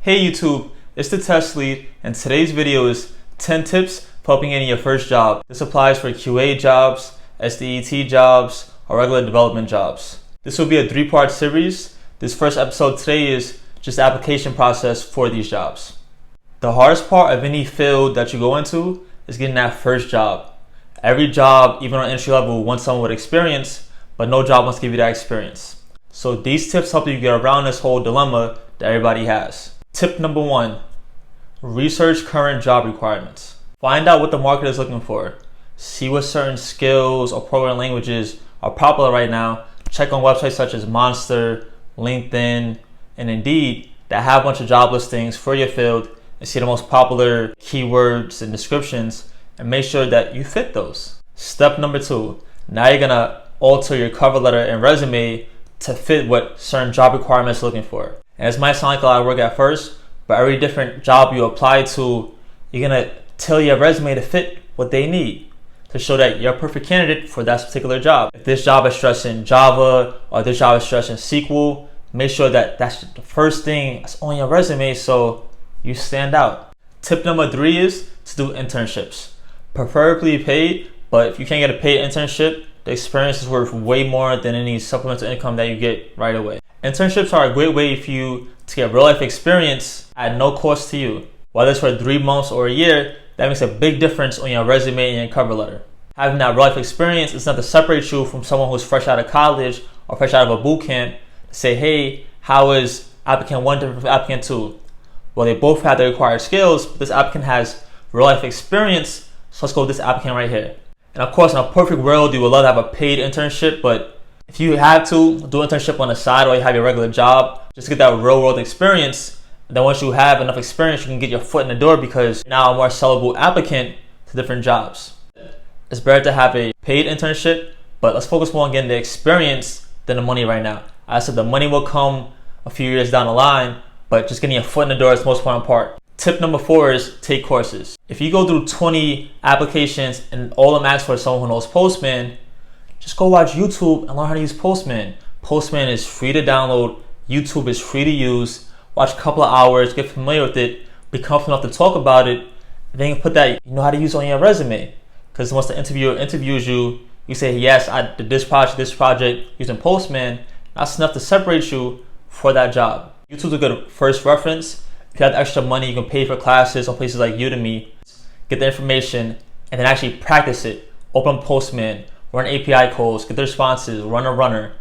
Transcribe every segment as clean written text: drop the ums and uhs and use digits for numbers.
Hey YouTube, it's the Test Lead, and today's video is 10 tips for helping in your first job. This applies for QA jobs, SDET jobs, or regular development jobs. This will be a 3-part series. This first episode today is just the application process for these jobs. The hardest part of any field that you go into is getting that first job. Every job, even on entry level, wants someone with experience, but no job wants to give you that experience. So these tips help you get around this whole dilemma that everybody has. Tip number 1, research current job requirements. Find out what the market is looking for. See what certain skills or programming languages are popular right now. Check on websites such as Monster, LinkedIn, and Indeed that have a bunch of job listings for your field and see the most popular keywords and descriptions and make sure that you fit those. Step number 2, now you're gonna alter your cover letter and resume to fit what certain job requirements are looking for. And this might sound like a lot of work at first, but every different job you apply to, you're gonna tailor your resume to fit what they need to show that you're a perfect candidate for that particular job. If this job is stressing Java or this job is stressing SQL, make sure that that's the first thing that's on your resume so you stand out. Tip number 3 is to do internships. Preferably paid, but if you can't get a paid internship, the experience is worth way more than any supplemental income that you get right away. Internships are a great way for you to get real life experience at no cost to you. Whether it's for 3 months or a year, that makes a big difference on your resume and your cover letter. Having that real life experience is not to separate you from someone who's fresh out of college or fresh out of a boot camp to say, hey, how is applicant 1 different from applicant 2? Well, they both have the required skills, but this applicant has real life experience, so let's go with this applicant right here. And of course, in a perfect world, you would love to have a paid internship, but if you have to do an internship on the side or you have your regular job, just to get that real world experience. And then once you have enough experience, you can get your foot in the door because you're now a more sellable applicant to different jobs. It's better to have a paid internship, but let's focus more on getting the experience than the money right now. I said the money will come a few years down the line, but just getting your foot in the door is the most important part. Tip number 4 is take courses. If you go through 20 applications and all of them ask for someone who knows Postman, just go watch YouTube and learn how to use Postman. Postman is free to download. YouTube is free to use. Watch a couple of hours, get familiar with it, be confident enough to talk about it, and then you can put that you know how to use it on your resume. Because once the interviewer interviews you, you say, yes, I did this project using Postman. That's enough to separate you for that job. YouTube's a good first reference. If you have extra money, you can pay for classes on places like Udemy, get the information, and then actually practice it. Open Postman, run API calls, get the responses, run a runner,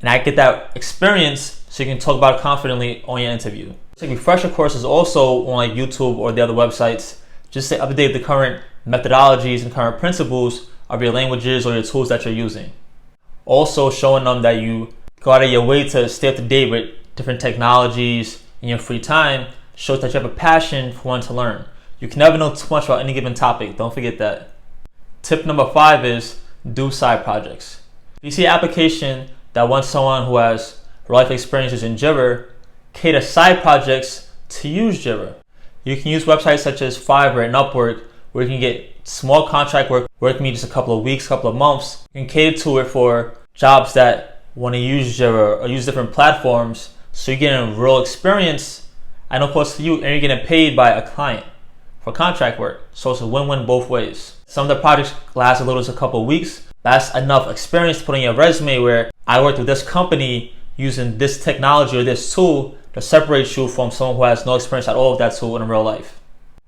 and I get that experience so you can talk about it confidently on your interview. Take refresher courses also on like YouTube or the other websites, just to update the current methodologies and current principles of your languages or your tools that you're using. Also showing them that you go out of your way to stay up to date with different technologies in your free time shows that you have a passion for wanting to learn. You can never know too much about any given topic, don't forget that. Tip number 5 is do side projects. If you see an application that wants someone who has real life experiences in Jira, cater side projects to use Jira. You can use websites such as Fiverr and Upwork where you can get small contract work can be just a couple of weeks, couple of months. You can cater to it for jobs that want to use Jira or use different platforms so you're getting real experience at no cost to you and you're getting paid by a client for contract work. So it's a win-win both ways. Some of the projects last as little as a couple of weeks. That's enough experience to put on your resume where I worked with this company using this technology or this tool to separate you from someone who has no experience at all with that tool in real life.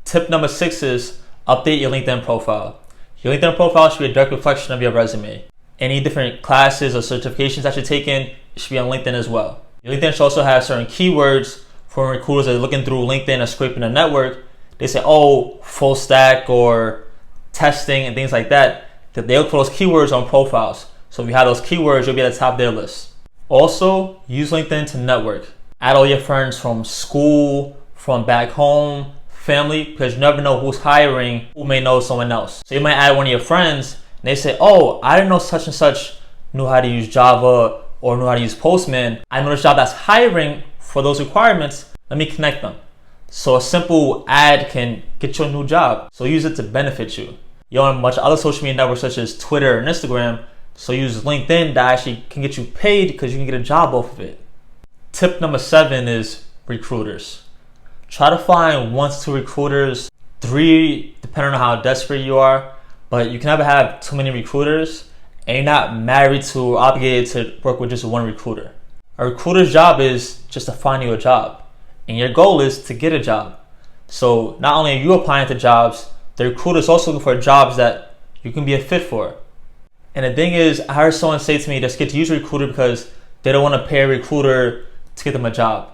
Tip number 6 is update your LinkedIn profile. Your LinkedIn profile should be a direct reflection of your resume. Any different classes or certifications that you're taking, it should be on LinkedIn as well. Your LinkedIn should also have certain keywords for recruiters that are looking through LinkedIn and scraping the network. They say, oh, full stack or testing and things like that. They look for those keywords on profiles. So if you have those keywords, you'll be at the top of their list. Also, use LinkedIn to network. Add all your friends from school, from back home, family, because you never know who's hiring, who may know someone else. So you might add one of your friends and they say, oh, I didn't know such and such knew how to use Java or knew how to use Postman. I know this job that's hiring for those requirements. Let me connect them. So a simple ad can get you a new job. So use it to benefit you. You're on a bunch of other social media networks such as Twitter and Instagram. So use LinkedIn that actually can get you paid because you can get a job off of it. Tip number 7 is recruiters. Try to find 1 to 2 recruiters, 3 depending on how desperate you are, but you can never have too many recruiters, and you're not married to or obligated to work with just one recruiter. A recruiter's job is just to find you a job, and your goal is to get a job. So not only are you applying to jobs, the recruiter is also looking for jobs that you can be a fit for. And the thing is, I heard someone say to me, they're scared to use a recruiter because they don't want to pay a recruiter to get them a job.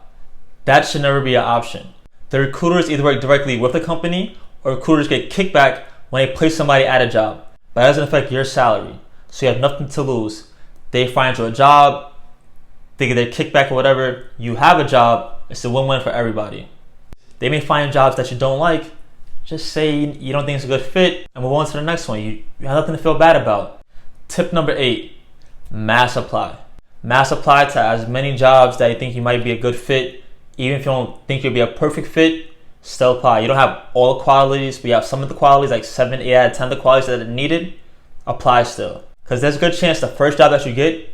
That should never be an option. The recruiters either work directly with the company, or recruiters get kickback when they place somebody at a job. But that doesn't affect your salary, so you have nothing to lose. They find you a job, they get their kickback or whatever, you have a job, it's a win-win for everybody. They may find jobs that you don't like, just say you don't think it's a good fit and move on to the next one. You have nothing to feel bad about. Tip number 8, mass apply. Mass apply to as many jobs that you think you might be a good fit. Even if you don't think you'll be a perfect fit, still apply. You don't have all the qualities, but you have some of the qualities, like 7, 8 out of 10 of the qualities that are needed, apply still. Because there's a good chance the first job that you get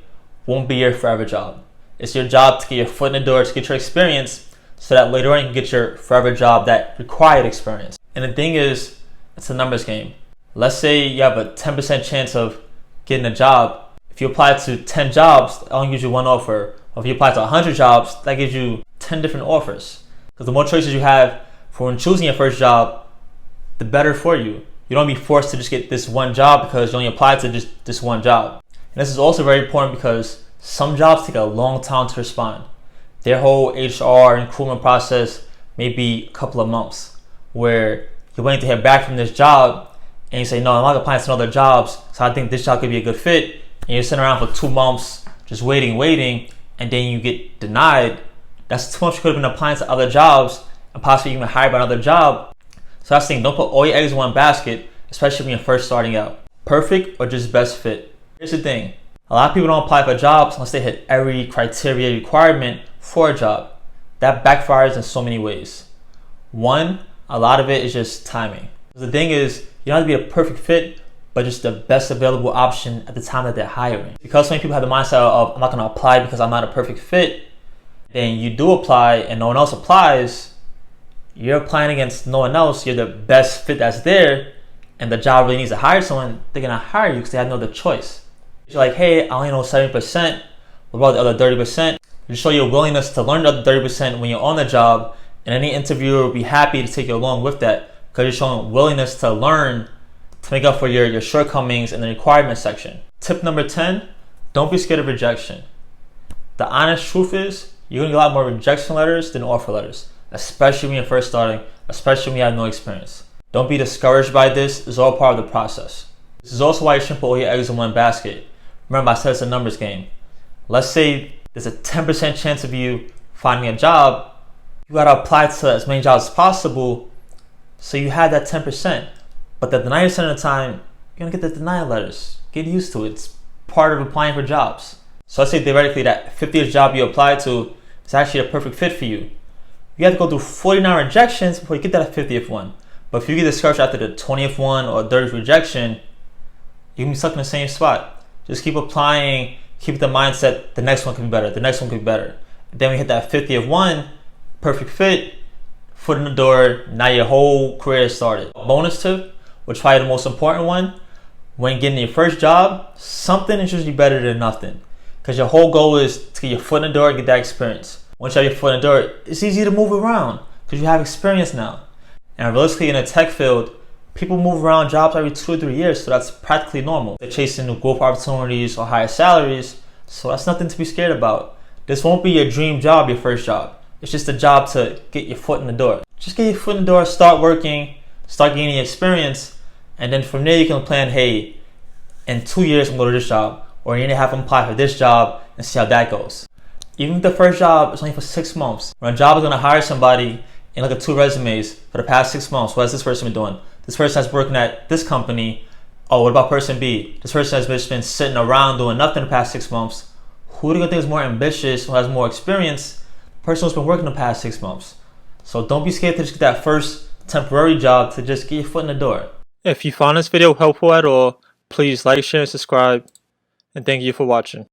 won't be your forever job. It's your job to get your foot in the door, to get your experience, so that later on you can get your forever job that required experience. And the thing is, it's a numbers game. Let's say you have a 10% chance of getting a job. If you apply to 10 jobs, that only gives you 1 offer. Or if you apply to 100 jobs, that gives you 10 different offers. Because the more choices you have for when choosing your first job, the better for you. You don't be forced to just get this one job because you only applied to just this one job. And this is also very important because some jobs take a long time to respond. Their whole HR and recruitment process may be a couple of months, where you're waiting to hear back from this job and you say, no, I'm not applying to other jobs, so I think this job could be a good fit. And you're sitting around for 2 months just waiting, and then you get denied. That's too much. You could have been applying to other jobs and possibly even hired by another job. So that's the thing, don't put all your eggs in one basket, especially when you're first starting out. Perfect or just best fit. Here's the thing, a lot of people don't apply for jobs unless they hit every criteria requirement for a job. That backfires in so many ways. 1, a lot of it is just timing. The thing is, you don't have to be a perfect fit, but just the best available option at the time that they're hiring. Because so many people have the mindset of, I'm not gonna apply because I'm not a perfect fit, then you do apply and no one else applies, you're applying against no one else, you're the best fit that's there, and the job really needs to hire someone, they're gonna hire you because they have no other choice. You're like, hey, I only know 70%, what about the other 30%? You show your willingness to learn the other 30% when you're on the job, and any interviewer will be happy to take you along with that because you're showing willingness to learn to make up for your shortcomings in the requirement section. Tip number 10, don't be scared of rejection. The honest truth is, you're gonna get a lot more rejection letters than offer letters, especially when you're first starting, especially when you have no experience. Don't be discouraged by this, it's all part of the process. This is also why you shouldn't put all your eggs in one basket. Remember, I said it's a numbers game. Let's say there's a 10% chance of you finding a job, you gotta apply to as many jobs as possible so you have that 10%. But the 90% of the time, you're gonna get the denial letters. Get used to it, it's part of applying for jobs. So let's say theoretically that 50th job you apply to is actually a perfect fit for you. You have to go through 49 rejections before you get that 50th one. But if you get discouraged after the 20th one or 30th rejection, you can be stuck in the same spot. Just keep applying, keep the mindset, the next one can be better, the next one can be better. And then we hit that 50th one, perfect fit, foot in the door, now your whole career is started. Bonus tip, which is probably the most important one, when getting your first job, something is usually better than nothing. Because your whole goal is to get your foot in the door and get that experience. Once you have your foot in the door, it's easy to move around because you have experience now. And realistically in the tech field, people move around jobs every 2 or 3 years, so that's practically normal. They're chasing new growth opportunities or higher salaries, so that's nothing to be scared about. This won't be your dream job, your first job. It's just a job to get your foot in the door. Just get your foot in the door, start working, start gaining experience, and then from there you can plan, hey, in 2 years I'm going to go to this job, or you need to have them apply for this job and see how that goes. Even if the first job is only for 6 months, when a job is going to hire somebody and look at 2 resumes for the past 6 months, what has this person been doing? This person has working at this company. Oh, what about person B? This person has just been sitting around doing nothing the past 6 months. Who do you think is more ambitious, who has more experience? The person who's been working the past 6 months. So don't be scared to just get that first temporary job to just get your foot in the door. If you found this video helpful at all, please like, share, and subscribe. And thank you for watching.